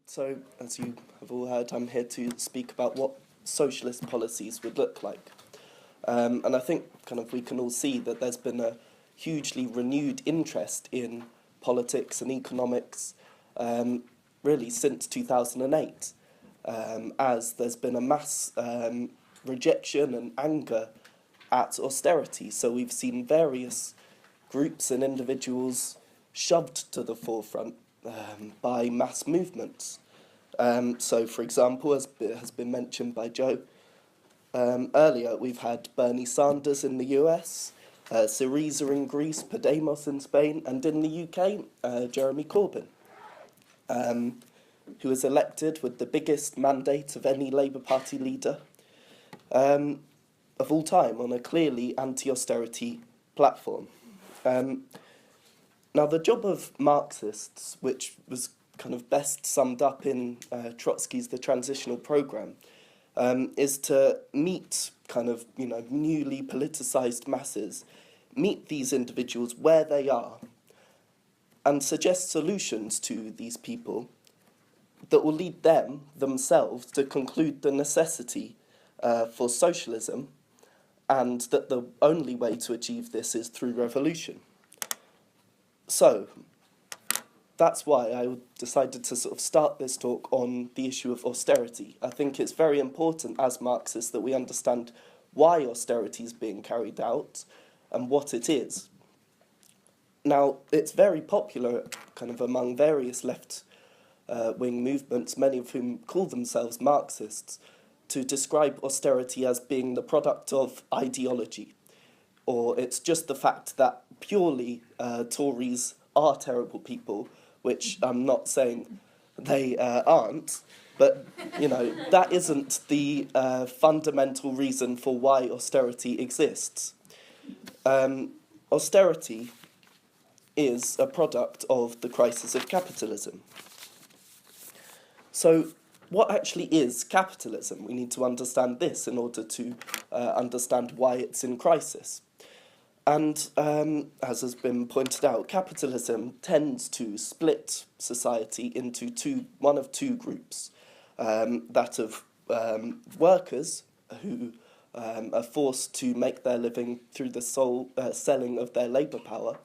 So, as you have all heard, I'm here to speak about what socialist policies would look like. And I think we can all see that there's been a hugely renewed interest in politics and economics really since 2008, as there's been a mass rejection and anger at austerity. So we've seen various groups and individuals shoved to the forefront by mass movements. So, for example, as has been mentioned by Joe earlier, we've had Bernie Sanders in the US, Syriza in Greece, Podemos in Spain, and in the UK, Jeremy Corbyn, who was elected with the biggest mandate of any Labour Party leader of all time on a clearly anti-austerity platform. Now, the job of Marxists, which was best summed up in Trotsky's The Transitional Programme, is to meet newly politicised masses, meet these individuals where they are, and suggest solutions to these people that will lead them themselves to conclude the necessity for socialism, and that the only way to achieve this is through revolution. So, that's why I decided to start this talk on the issue of austerity. I think it's very important as Marxists that we understand why austerity is being carried out and what it is. Now, it's very popular among various left-wing movements, many of whom call themselves Marxists, to describe austerity as being the product of ideology, or it's just the fact that purely Tories are terrible people, which I'm not saying they aren't, but that isn't the fundamental reason for why austerity exists. Austerity is a product of the crisis of capitalism. So, what actually is capitalism? We need to understand this in order to understand why it's in crisis. And as has been pointed out, capitalism tends to split society into one of two groups, that of workers who are forced to make their living through the selling of their labour power,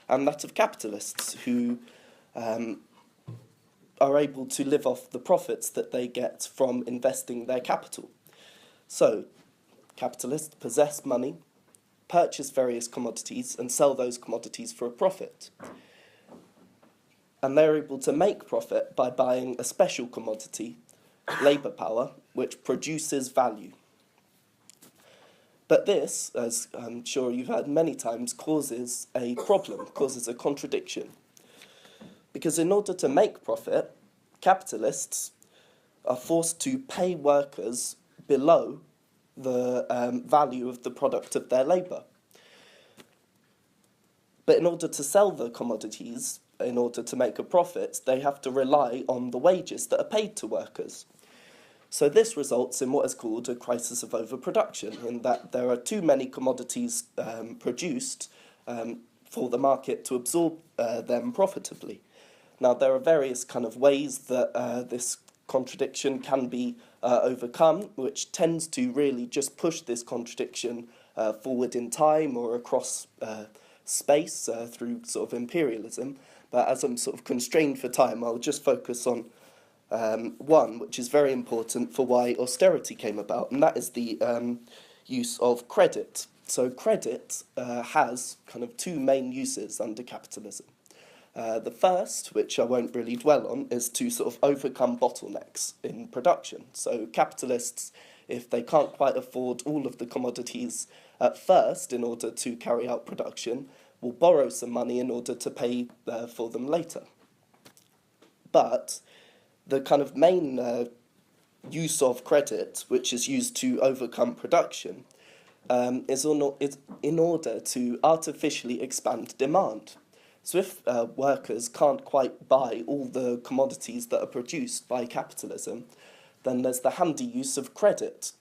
and that of capitalists who are able to live off the profits that they get from investing their capital. So, capitalists possess money, purchase various commodities, and sell those commodities for a profit. And they're able to make profit by buying a special commodity, labour power, which produces value. But this, as I'm sure you've heard many times, causes a problem, causes a contradiction. Because in order to make profit, capitalists are forced to pay workers below the value of the product of their labour. But in order to sell the commodities, in order to make a profit, they have to rely on the wages that are paid to workers. So this results in what is called a crisis of overproduction, in that there are too many commodities produced for the market to absorb them profitably. Now, there are various ways that this contradiction can be overcome, which tends to really just push this contradiction forward in time or across space through imperialism. But as I'm constrained for time, I'll just focus on one, which is very important for why austerity came about, and that is the use of credit. So credit has two main uses under capitalism. The first, which I won't really dwell on, is to overcome bottlenecks in production. So capitalists, if they can't quite afford all of the commodities at first in order to carry out production, will borrow some money in order to pay for them later. But the main use of credit, which is used to overcome production, is in order to artificially expand demand. So if workers can't quite buy all the commodities that are produced by capitalism, then there's the handy use of credit.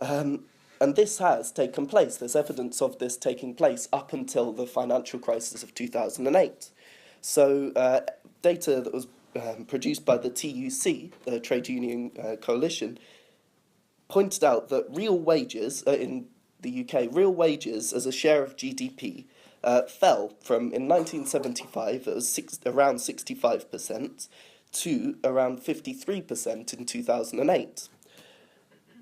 And this has taken place. There's evidence of this taking place up until the financial crisis of 2008. So data that was produced by the TUC, the Trade Union Coalition, pointed out that real wages in the UK, real wages as a share of GDP fell from, in 1975, it was around 65%, to around 53% in 2008.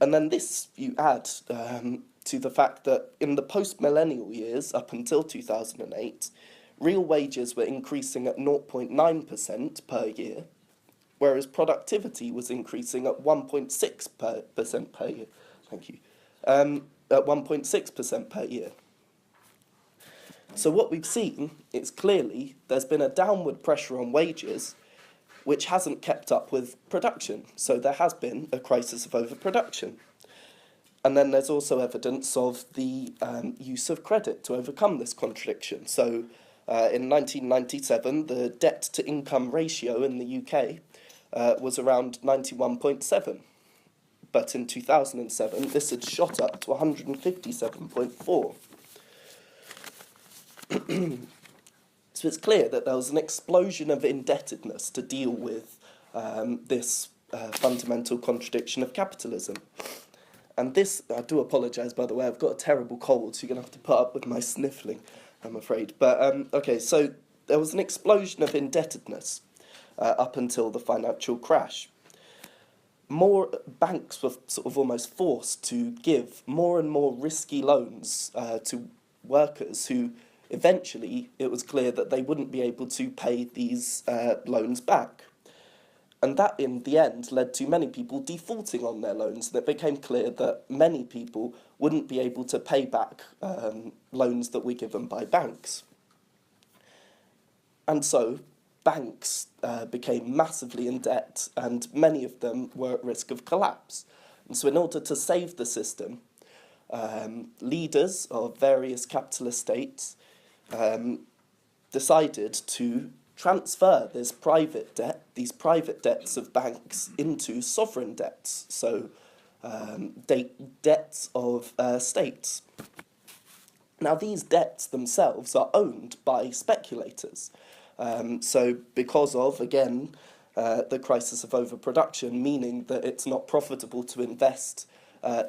And then this you add to the fact that in the post-millennial years, up until 2008, real wages were increasing at 0.9% per year, whereas productivity was increasing at 1.6% per year. Thank you. At 1.6% per year. So what we've seen is clearly there's been a downward pressure on wages which hasn't kept up with production. So there has been a crisis of overproduction. And then there's also evidence of the use of credit to overcome this contradiction. So in 1997, the debt-to-income ratio in the UK was around 91.7. But in 2007, this had shot up to 157.4. So it's clear that there was an explosion of indebtedness to deal with this fundamental contradiction of capitalism. And this, I do apologise, by the way, I've got a terrible cold, so you're going to have to put up with my sniffling, I'm afraid. But, okay, so there was an explosion of indebtedness up until the financial crash. More banks were sort of almost forced to give more and more risky loans to workers who eventually it was clear that they wouldn't be able to pay these loans back. And that, in the end, led to many people defaulting on their loans. And it became clear that many people wouldn't be able to pay back loans that were given by banks. And so banks became massively in debt, and many of them were at risk of collapse. And so in order to save the system, leaders of various capitalist states decided to transfer this private debt, these private debts of banks, into sovereign debts, so debts of states. Now, these debts themselves are owned by speculators. So because of, again, the crisis of overproduction, meaning that it's not profitable to invest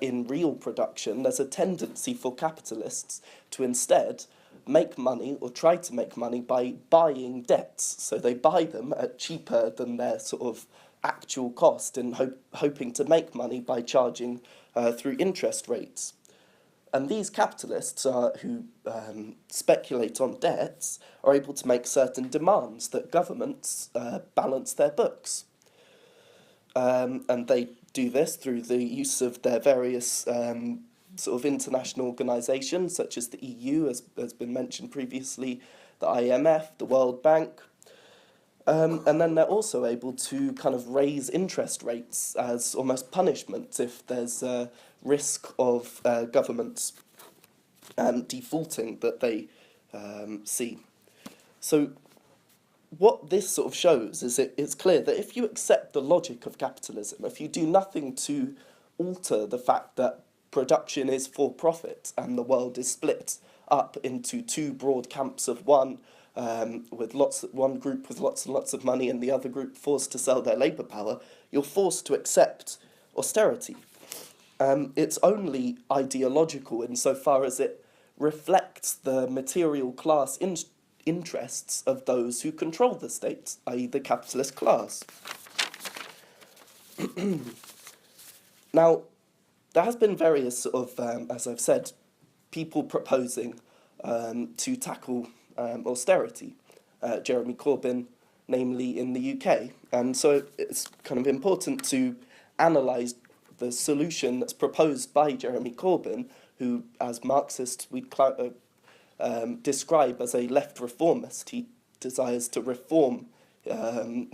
in real production, there's a tendency for capitalists to instead make money, or try to make money, by buying debts. So they buy them at cheaper than their sort of actual cost, and hoping to make money by charging through interest rates. And these capitalists who speculate on debts are able to make certain demands that governments balance their books. And they do this through the use of their various sort of international organisations, such as the EU, as has been mentioned previously, the IMF, the World Bank. And then they're also able to kind of raise interest rates as almost punishment if there's a risk of governments defaulting that they see. So what this sort of shows is it's clear that if you accept the logic of capitalism, if you do nothing to alter the fact that production is for profit and the world is split up into two broad camps of one group with lots and lots of money and the other group forced to sell their labour power, you're forced to accept austerity. It's only ideological insofar as it reflects the material class interests of those who control the state, i.e. the capitalist class. Now, there has been various sort of, as I've said, people proposing to tackle austerity. Jeremy Corbyn, namely in the UK. And so it's kind of important to analyse the solution that's proposed by Jeremy Corbyn, who, as Marxist, we describe as a left reformist. He desires to reform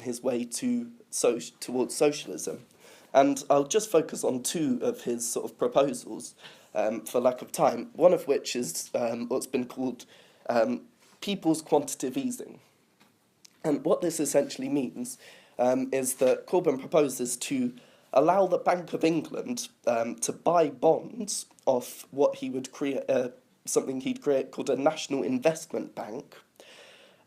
his way towards socialism. And I'll just focus on two of his sort of proposals for lack of time, one of which is what's been called people's quantitative easing. And what this essentially means is that Corbyn proposes to allow the Bank of England to buy bonds off what he would create, something he'd create called a national investment bank.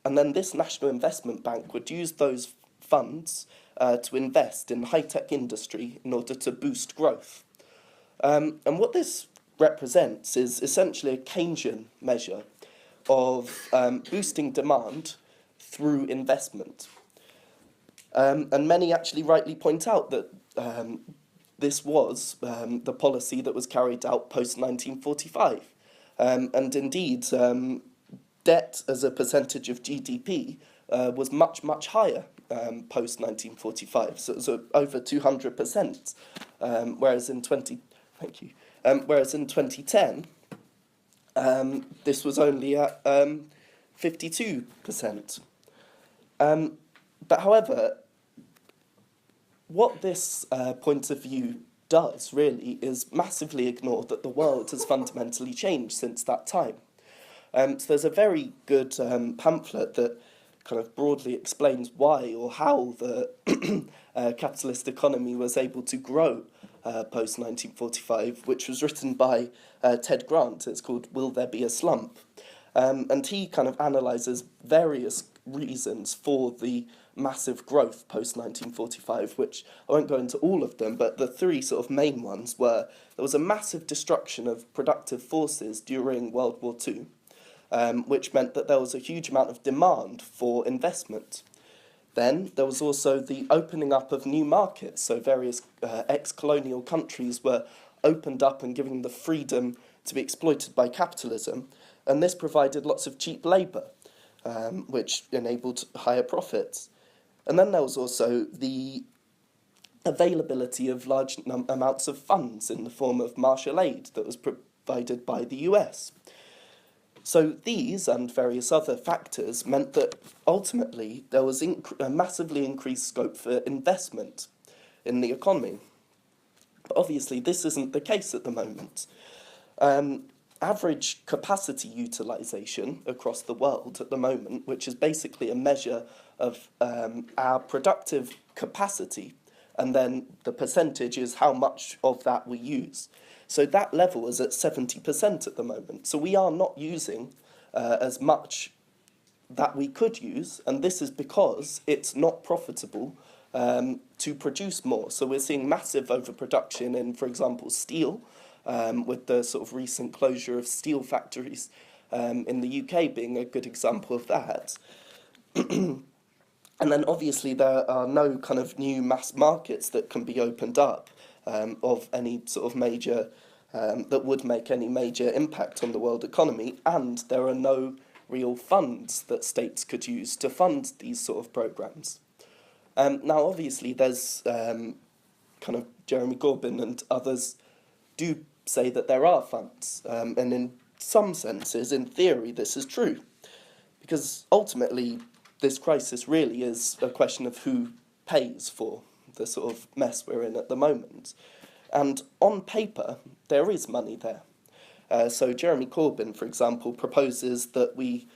And then this national investment bank would use those funds to invest in high-tech industry in order to boost growth. And what this represents is essentially a Keynesian measure of boosting demand through investment. And many actually rightly point out that this was the policy that was carried out post-1945. And indeed, debt as a percentage of GDP was much, much higher post-1945, so over 200%, whereas in 2010, this was only at 52%. But however, what this point of view does, really, is massively ignore that the world has fundamentally changed since that time. So there's a very good pamphlet that kind of broadly explains why or how the capitalist economy was able to grow post-1945, which was written by Ted Grant. It's called Will There Be a Slump? And he kind of analyses various reasons for the massive growth post-1945, which I won't go into all of them, but the three sort of main ones were there was a massive destruction of productive forces during World War II, which meant that there was a huge amount of demand for investment. Then there was also the opening up of new markets, so various ex-colonial countries were opened up and given the freedom to be exploited by capitalism, and this provided lots of cheap labour, which enabled higher profits. And then there was also the availability of large amounts of funds in the form of Marshall aid that was provided by the US. So these and various other factors meant that ultimately there was a massively increased scope for investment in the economy. But obviously this isn't the case at the moment. Average capacity utilisation across the world at the moment, which is basically a measure of our productive capacity, and then the percentage is how much of that we use. So that level is at 70% at the moment. So we are not using as much that we could use, and this is because it's not profitable to produce more. So we're seeing massive overproduction in, for example, steel, with the sort of recent closure of steel factories in the UK being a good example of that. And then obviously there are no kind of new mass markets that can be opened up of any sort of major, that would make any major impact on the world economy, and there are no real funds that states could use to fund these sort of programmes. Now obviously there's kind of Jeremy Corbyn and others do say that there are funds, and in some senses, in theory, this is true, because ultimately this crisis really is a question of who pays for the sort of mess we're in at the moment. And on paper, there is money there. So Jeremy Corbyn, for example, proposes that we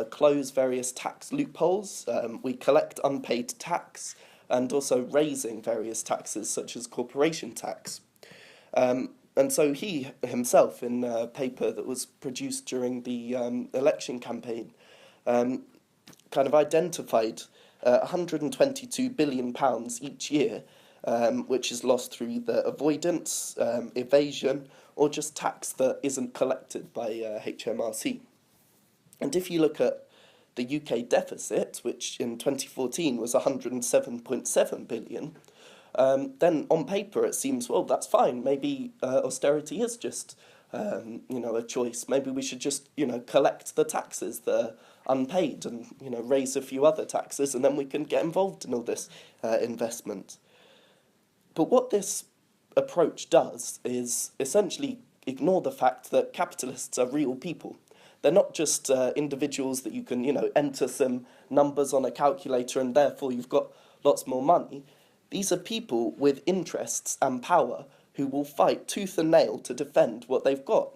close various tax loopholes, we collect unpaid tax, and also raising various taxes such as corporation tax. And so he himself, in a paper that was produced during the election campaign, kind of identified £122 billion each year, which is lost through the avoidance, evasion, or just tax that isn't collected by HMRC. And if you look at the UK deficit, which in 2014 was £107.7 billion, then on paper it seems, well, that's fine. Maybe austerity is just, a choice. Maybe we should just, collect the taxes that are unpaid and, raise a few other taxes, and then we can get involved in all this investment. But what this approach does is essentially ignore the fact that capitalists are real people. They're not just individuals that you can, enter some numbers on a calculator and therefore you've got lots more money. These are people with interests and power who will fight tooth and nail to defend what they've got.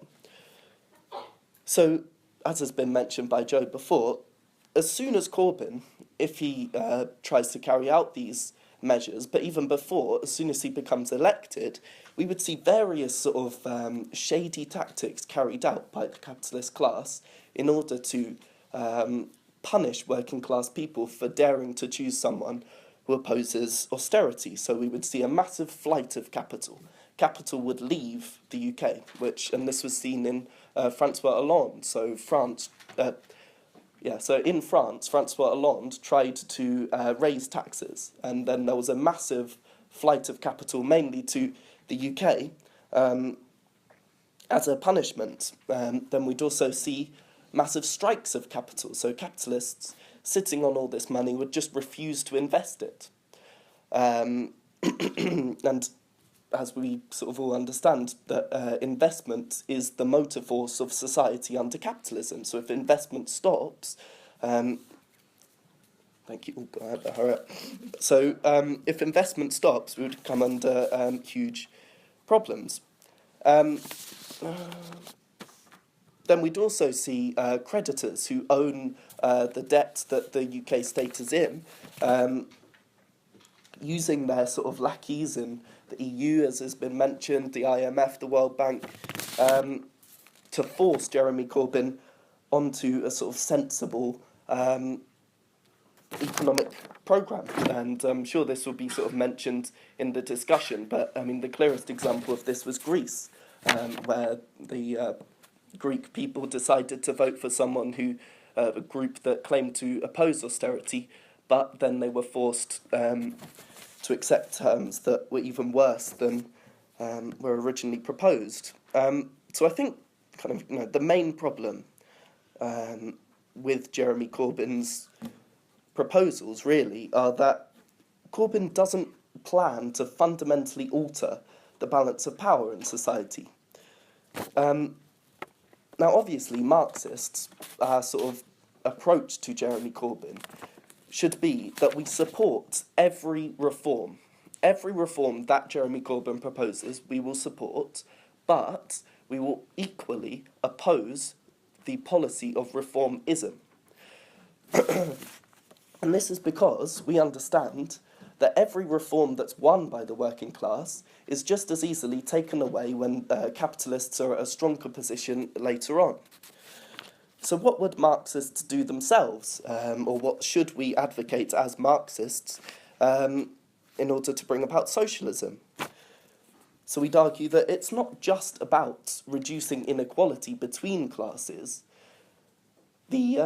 So, as has been mentioned by Joe before, as soon as Corbyn, if he tries to carry out these measures, but even before, as soon as he becomes elected, we would see various sort of shady tactics carried out by the capitalist class in order to punish working class people for daring to choose someone who opposes austerity. So we would see a massive flight of capital. Capital would leave the UK, and this was seen in Francois Hollande. So in France, Francois Hollande tried to raise taxes, and then there was a massive flight of capital, mainly to the UK, as a punishment. Then we'd also see massive strikes of capital. So capitalists sitting on all this money would just refuse to invest it. And as we sort of all understand, that investment is the motor force of society under capitalism. So if investment stops, thank you. Oh, I had to hurry up. So if investment stops, we would come under huge problems. Then we'd also see creditors who own the debt that the UK state is in, using their sort of lackeys in the EU, as has been mentioned, the IMF, the World Bank, to force Jeremy Corbyn onto a sort of sensible economic programme. And I'm sure this will be sort of mentioned in the discussion, but I mean the clearest example of this was Greece, where the Greek people decided to vote for someone who, a group that claimed to oppose austerity, but then they were forced to accept terms that were even worse than were originally proposed. So I think the main problem with Jeremy Corbyn's proposals really are that Corbyn doesn't plan to fundamentally alter the balance of power in society. Now, obviously, Marxists, our sort of approach to Jeremy Corbyn should be that we support every reform. Every reform that Jeremy Corbyn proposes, we will support, but we will equally oppose the policy of reformism. And this is because we understand that every reform that's won by the working class is just as easily taken away when capitalists are at a stronger position later on. So what would Marxists do themselves, or what should we advocate as Marxists in order to bring about socialism? So we'd argue that it's not just about reducing inequality between classes. The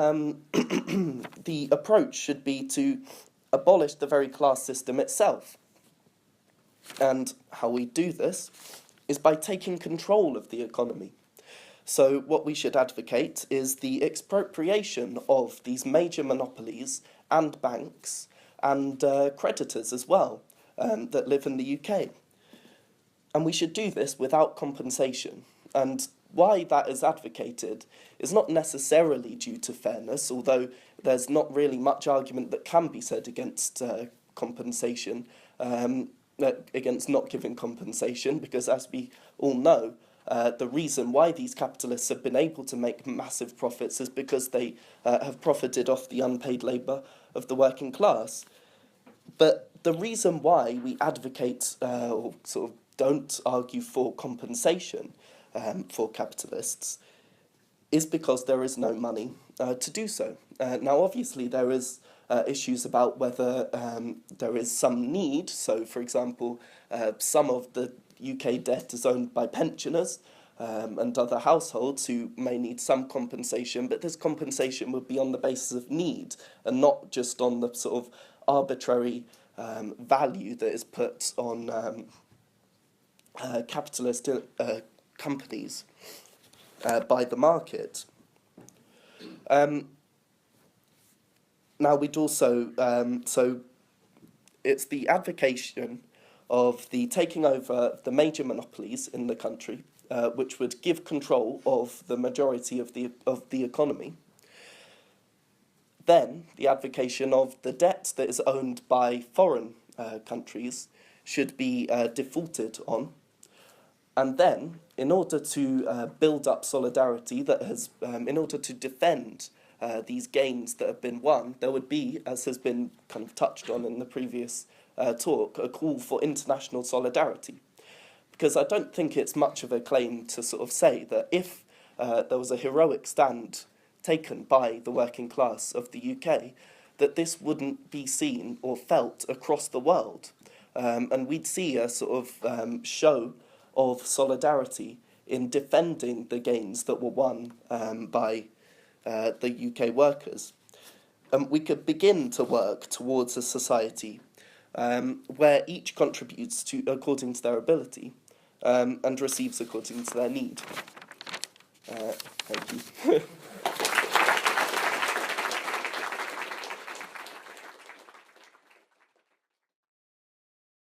the approach should be to abolish the very class system itself. And how we do this is by taking control of the economy. So what we should advocate is the expropriation of these major monopolies and banks and creditors as well that live in the UK. And we should do this without compensation. And why that is advocated is not necessarily due to fairness, although there's not really much argument that can be said against compensation, against not giving compensation, because as we all know, the reason why these capitalists have been able to make massive profits is because they have profited off the unpaid labour of the working class. But the reason why we advocate or sort of don't argue for compensation for capitalists is because there is no money to do so. Now, obviously, there is issues about whether there is some need. So, for example, some of the UK debt is owned by pensioners and other households who may need some compensation, but this compensation would be on the basis of need and not just on the sort of arbitrary value that is put on capitalist companies by the market. Now we'd also, so it's the advocation of the taking over of the major monopolies in the country, which would give control of the majority of the economy. Then the advocation of the debt that is owned by foreign countries should be defaulted on. And then, in order to build up solidarity that has, in order to defend these gains that have been won, there would be, as has been kind of touched on in the previous talk, a call for international solidarity. Because I don't think it's much of a claim to sort of say that if there was a heroic stand taken by the working class of the UK, that this wouldn't be seen or felt across the world. And we'd see a sort of show of solidarity in defending the gains that were won by the UK workers. We could begin to work towards a society where each contributes to according to their ability and receives according to their need. Thank you.